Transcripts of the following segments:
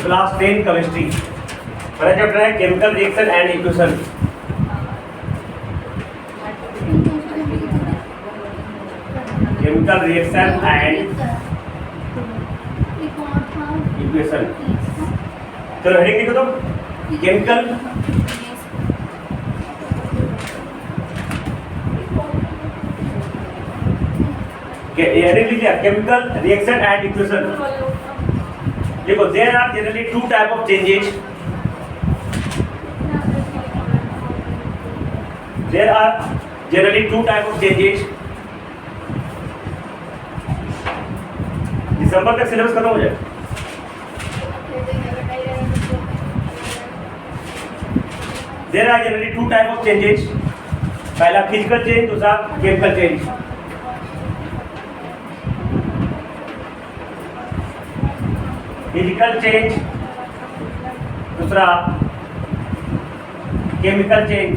Class 10 chemistry. पहला chapter है chemical reaction and equation. Chemical reaction and equation. चलो heading लिखो तो केमिकल हेडिंग लिख लिया केमिकल रिएक्शन एंड इक्वेशन। देखो there are generally two type of changes. There are generally two type of changes. दिसंबर तक सिलेबस खत्म हो जाए। There are generally two type of changes. पहला फिजिकल चेंज, दूसरा केमिकल चेंज। फिजिकल चेंज, दूसरा chemical change.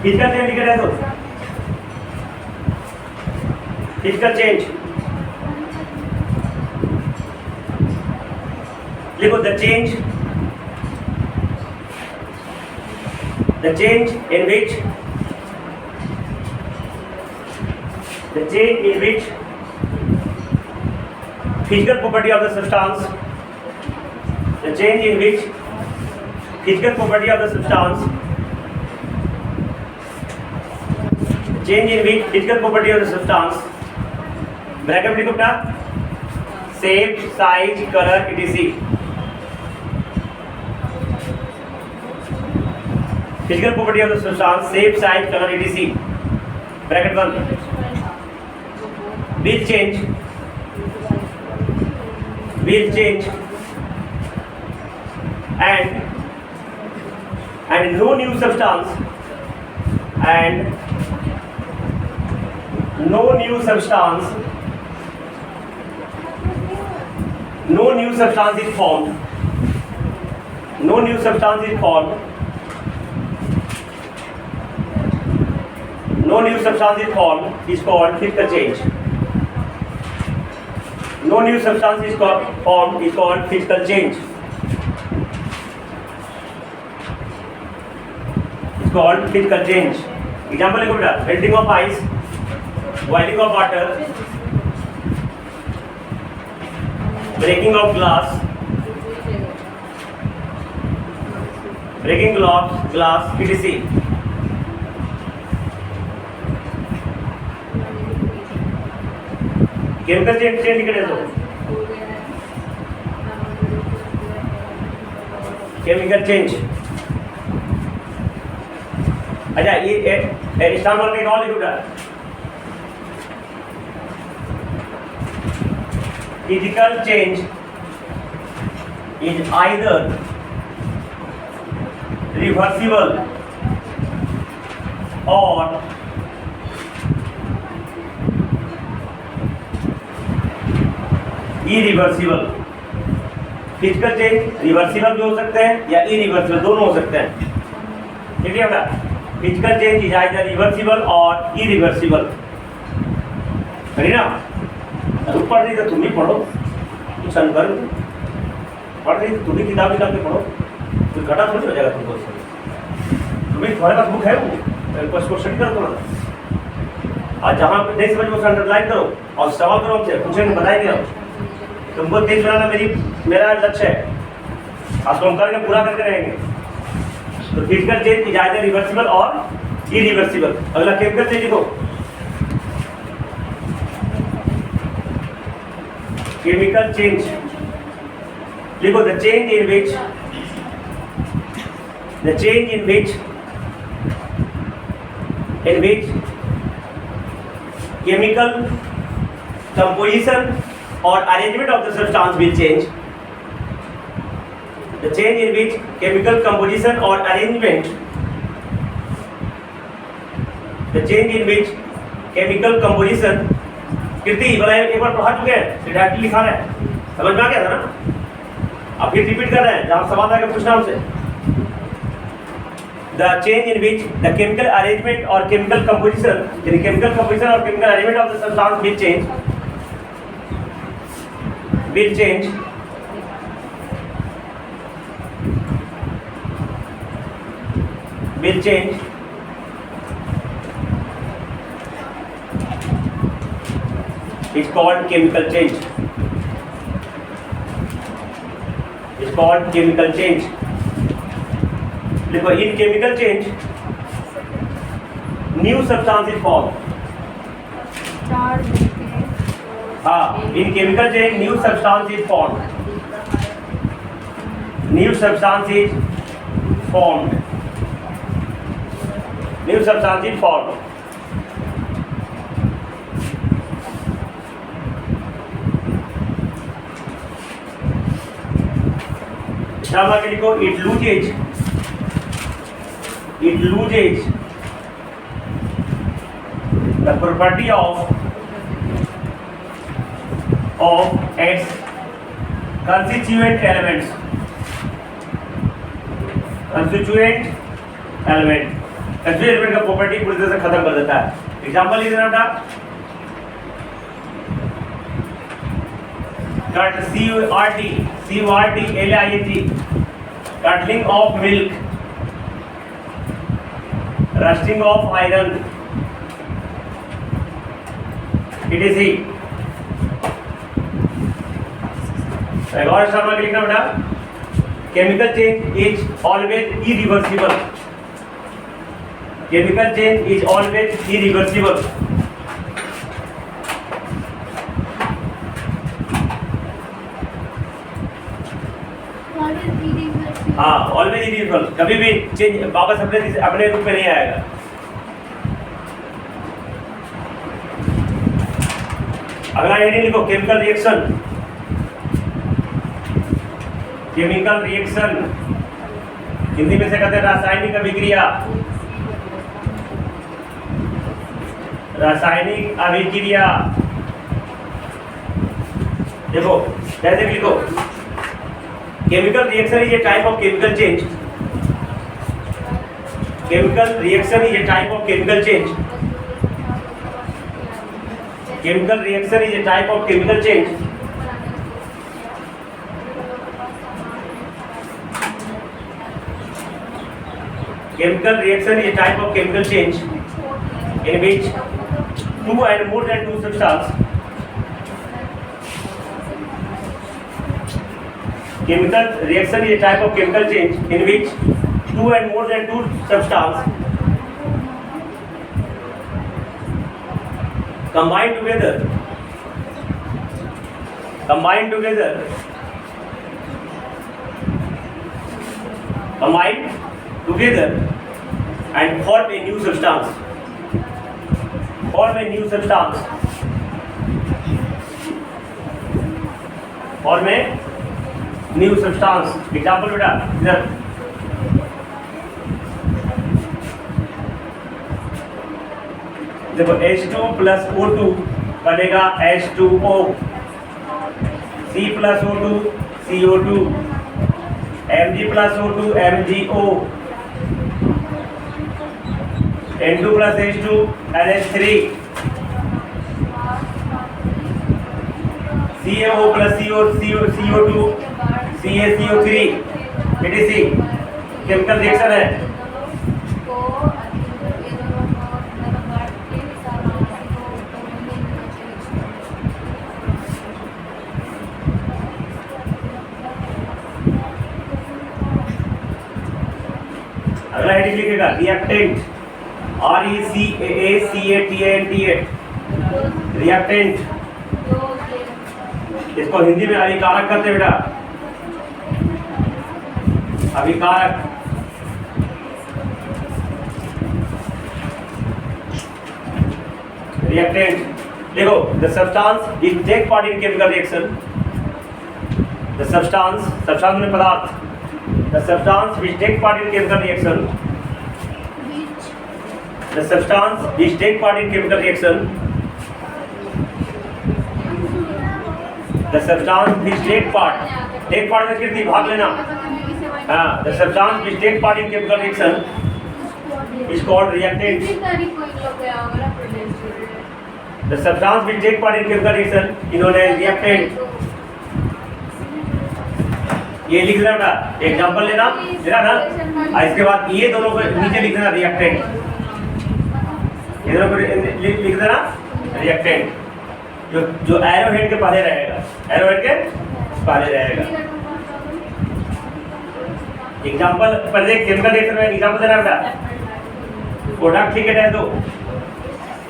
Physical change लिख रहे हो, फिजिकल चेंज लिखो the change in which physical property of the substance, the change in which physical property of the substance, change in which physical property of the substance, bracket लिखो क्या, shape, size, color, etc. Physical property of the substance, shape, size, color, etc. Bracket 1 will change and no new substance is formed. No new substance is formed. No new substance is formed is called physical change. No new substance is formed is called physical change. It's called physical change. Example लिखो बेटा, melting of ice, boiling of water, breaking of glass, etc. Chemical change लिख रहे हो, chemical change. अच्छा ये star के और लिखो, physical change is either reversible और इरिवर्सिबल। फिजिकल चेंज रिवर्सिबल भी हो सकते हैं या इरिवर्सिबल, दोनों हो सकते हैं। ठीक है बेटा, physical change is either reversible और इरिवर्सिबल। है ना, तुम पढ़ रही तो तुम ही पढ़ो, कुछ अनवर पढ़ रही तुम ही किताब निकाल के पढ़ो, कुछ घटा थोड़ी हो जाएगा तुमको। तुम्हें तुम्हारे पास बुक है वो उसको स्टडी करो थोड़ा, और जहाँ पे नहीं समझ वो अंडरलाइन करो और सवाल करो हमसे, पूछेंगे बताएंगे। तुमको तेज बनाना मेरा लक्ष्य है, आपको हम करके पूरा करके रहेंगे। तो physical change is either reversible और इरिवर्सिबल। अगला केमिकल चेंज लिखो, केमिकल चेंज लिखो the change in which chemical composition or arrangement of the substance will change. The change in which chemical composition or arrangement, the change in which chemical composition, कीर्ति बोला एक बार पढ़ा चुके हैं, directly लिखा है, समझ में आ गया था ना? अब फिर रिपीट कर रहे हैं, जहाँ सवाल आके पूछना हमसे। The change in which the chemical arrangement or chemical composition, the chemical composition or chemical arrangement of the substance will change. will change is called chemical change. Is called chemical change. देखो in chemical change new substance is formed. In chemical change new substance is formed. New substance is formed. New substance is formed. शामा के लिखो it loses the property of its constituent elements. constituent element का property पूरी तरह से खत्म कर देता है. एग्जांपल लिख देना बेटा. cut CURT curdling of milk, rusting of iron, etc. और शर्मा लिखना बेटा. chemical change is always irreversible. Chemical change is always irreversible. हाँ ऑलवेज इरिवर्सिबल. कभी भी चेंज वापस अपने रूप में नहीं आएगा. अगला हेडिंग लिखो chemical reaction. Chemical reaction Hindi में से कहते हैं रासायनिक अभिक्रिया. रासायनिक अभिक्रिया देखो कैसे लिखो. Chemical reaction is a type of chemical change. Chemical reaction is a type of chemical change. Chemical reaction is a type of chemical change. Chemical reaction is a type of chemical change in which two and more than two substances. Chemical reaction is a type of chemical change in which two and more than two substances combine together and form a new substance. Form a new substance. Example बेटा इधर. देखो H2 plus O2 बनेगा H2O. C plus O2 CO2. Mg plus O2 MgO. N2 plus H2 NH3. CaO plus CO2 CaCO3 etc. Chemical reaction है. अगला heading लिखेगा reactant. RECAACATANT. Reactant इसको हिंदी में अभिकारक कहते हैं बेटा. अभिकारक रिएक्टेंट. देखो the substance which take part in chemical reaction. The substance में पदार्थ. The substance which take part in chemical reaction. The substance which take part in chemical reaction. The substance which take part में कितनी भाग लेना. हाँ, the substance which take part in chemical reaction is called reactant. The substance which take part in chemical reaction is known as reactant. ये लिख देना बेटा, example लेना ना, और इसके बाद ये दोनों को नीचे लिख देना रिएक्टेंट, ये दोनों को लिख देना रिएक्टेंट, जो एरो हेड के पहले रहेगा, एरो हेड के पहले रहेगा। एग्जांपल पहले केमिकल रिएक्शन में एग्जांपल देना बेटा, प्रोडक्ट ठीक है तो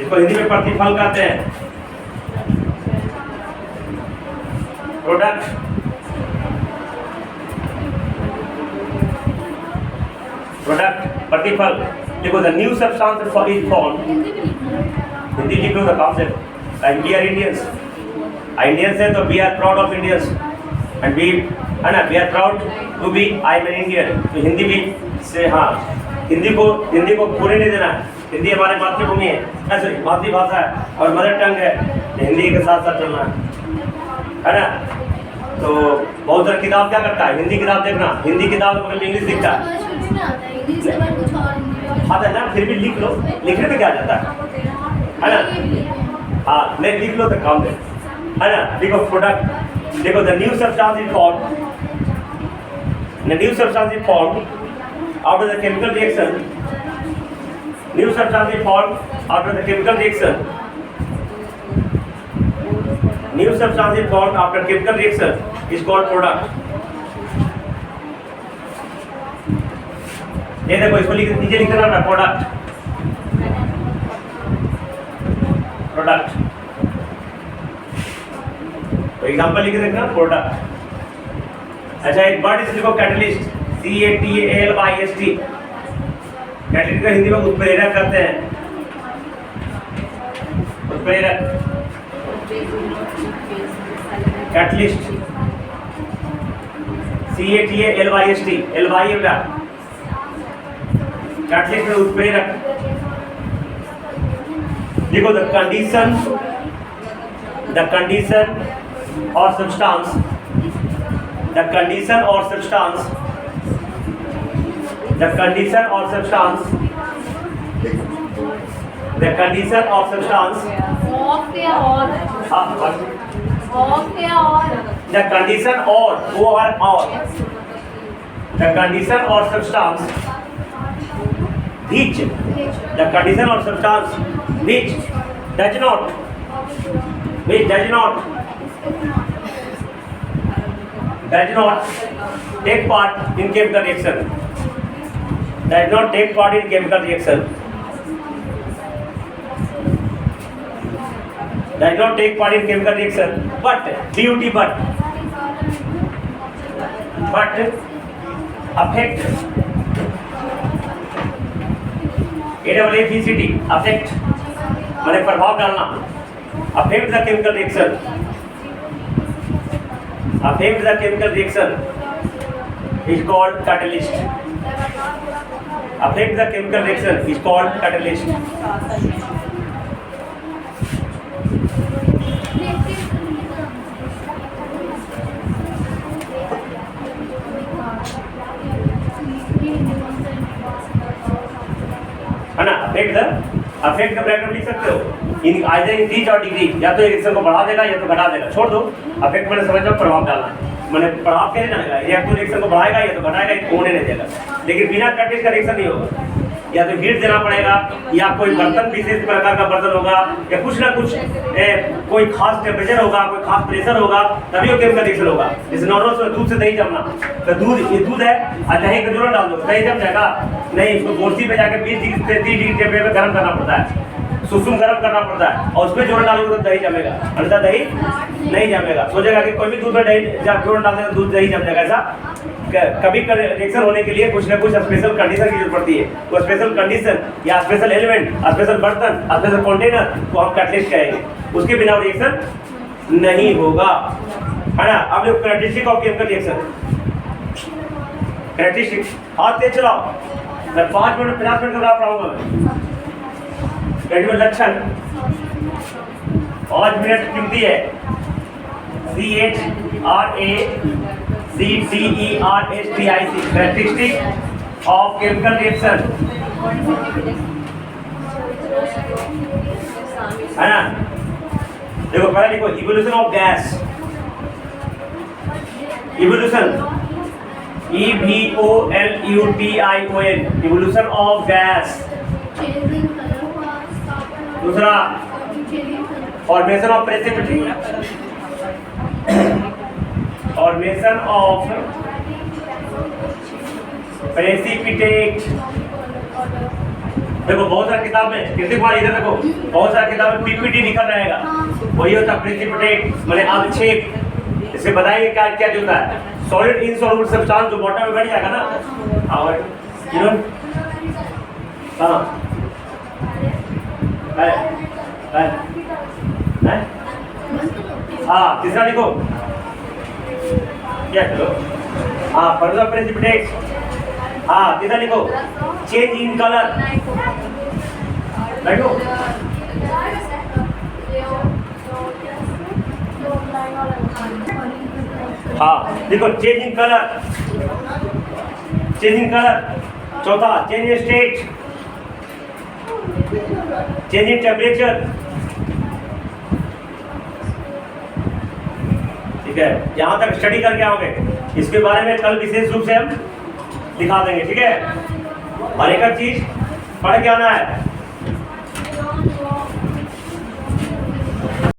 इसको हिंदी में प्रतिफल कहते हैं, प्रोडक्ट प्रतिफल। देखो the new substance is formed, Hindi लिख लो the concept, like we are Indians, Indians है तो we are proud of Indians and we है ना, we are proud to be I am an Indian. तो हिंदी भी से हाँ, हिंदी को पूरे नहीं देना है, हिंदी हमारे मातृभूमि है, सॉरी मातृभाषा है और मदर टंग है, हिंदी के साथ साथ चलना है ना। तो बहुत सारा किताब क्या करता है, हिंदी किताब देखना, हिंदी किताब में इंग्लिश दिखता है, आता है ना, फिर भी लिख लो, लिखने में क्या जाता है ना, हाँ नहीं लिख लो तो काम है ना। देखो प्रोडक्ट, देखो the new substance is formed, the new substance is formed after the chemical reaction, new substance is formed after the chemical reaction, new substance is formed after chemical reaction is called product. ये देखो इसको नीचे लिख देना product, product, तो example लिख देना product. अच्छा एक वर्ड इसे लिखो कैटलिस्ट, CATALYST, कैटलिस्ट का हिंदी में उत्प्रेरक कहते हैं, उत्प्रेरक, कैटलिस्ट, CATALYST, LY है बेटा, कैटलिस्ट में उत्प्रेरक। देखो द कंडीशन और सब्सटेंस, द कंडीशन और सब्सटेंस, द कंडीशन और सब्सटेंस, द कंडीशन और सब्सटेंस ऑफ या और, ऑफ या और, द कंडीशन और द कंडीशन और substance which, the condition or substance which does not take part in chemical reaction, does not take part in chemical reaction, does not take part in chemical reaction, but affect, AFFECT, affect माने प्रभाव डालना, affect the chemical reaction, affect the chemical reaction is called catalyst, affect the chemical reaction is called catalyst। है ना, affect का bracket लिख सकते हो, in either increase और डिक्रीज, या तो रिएक्शन को बढ़ा देगा या तो घटा देगा, छोड़ दो। अफेक्ट मैंने समझ लो प्रभाव डालना, मैंने प्रभाव कैसे डालेगा, या तो रिएक्शन को बढ़ाएगा या तो घटाएगा, इसको होने नहीं देगा। लेकिन बिना कैटलिस्ट का रिएक्शन नहीं होगा, या तो हीट देना पड़ेगा, या कोई बर्तन विशेष प्रकार का बर्तन होगा, या कुछ ना कुछ कोई खास टेम्परेचर होगा, कोई खास प्रेशर होगा, तभी वो केमिकल रिएक्शन होगा। जैसे नॉर्मल दूध से दही जमना, तो दूध ये दूध है और दही का जोड़न डाल दो, दही जम जाएगा नहीं, इसको बोर्सी पे जाके 20 डिग्री 30 डिग्री टेम्परेचर पे गर्म करना पड़ता है, सुसुम गर्म करना पड़ता है, और उसमें जोड़न डालोगे तो दही जमेगा, अन्यथा दही नहीं जमेगा। सोचेगा कि कोई भी दूध में दही जोड़न डाल देगा दूध दही जम जाएगा, ऐसा कभी रिएक्शन होने के लिए कुछ ना कुछ स्पेशल कंडीशन की जरूरत पड़ती है। वो स्पेशल कंडीशन या स्पेशल एलिमेंट, स्पेशल बर्तन, स्पेशल कंटेनर को हम कैटलिस्ट कहेंगे, उसके बिना रिएक्शन नहीं होगा, है ना। अब देखो characteristic of chemical reaction, characteristic, हाथ तेज चलाओ, मैं 5 मिनट 50 मिनट का पढ़ाऊंगा मैं। कैरेक्टरिस्टिक लक्षण 5 मिनट कीमती है। CHRACTERSTIC, characteristic of chemical reaction, है ना। देखो पहले लिखो evolution of gas, evolution EVOLUTION, evolution of gas. changing color, दूसरा changing color, formation of precipitate, formation of precipitate. देखो बहुत सारी किताब में किसी को इधर देखो बहुत सारी किताब में पीपीटी लिखा रहेगा, वही होता प्रेसिपिटेट माने अवक्षेप। इसे बताएंगे क्या क्या होता है। सॉलिड इनसॉल्युबल सब्सटेंस जो वाटर में बैठ जाएगा ना, और यू नो हाँ है हाँ तीसरा लिखो क्या करो हाँ फर्दर प्रेसिपिटेट। हाँ तीसरा लिखो चेंज इन कलर। बैठो हाँ देखो change in colour, change in colour. चौथा change in state, change in temperature. ठीक है, यहाँ तक स्टडी करके आओगे। इसके बारे में कल विशेष रूप से हम दिखा देंगे। ठीक है, और एक चीज पढ़ के आना है,